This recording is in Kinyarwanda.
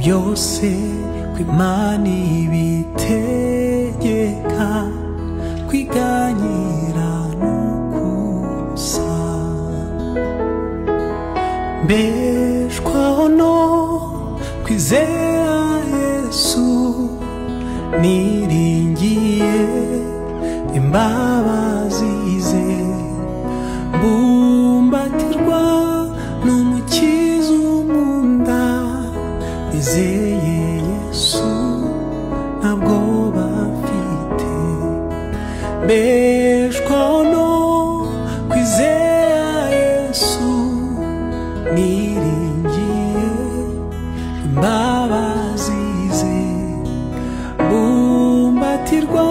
byose kw'Imana ibitegeka kwiganyira n'ukusa mbeshwaho no kwizera Yesu niringiye imbabazi ze mbumbatirwa n'umukiza unkunda nizeye Yesu ntabwo bafite mbeshwaho no kwizera Yesu niringiye imbabazi ze mbumbatirwa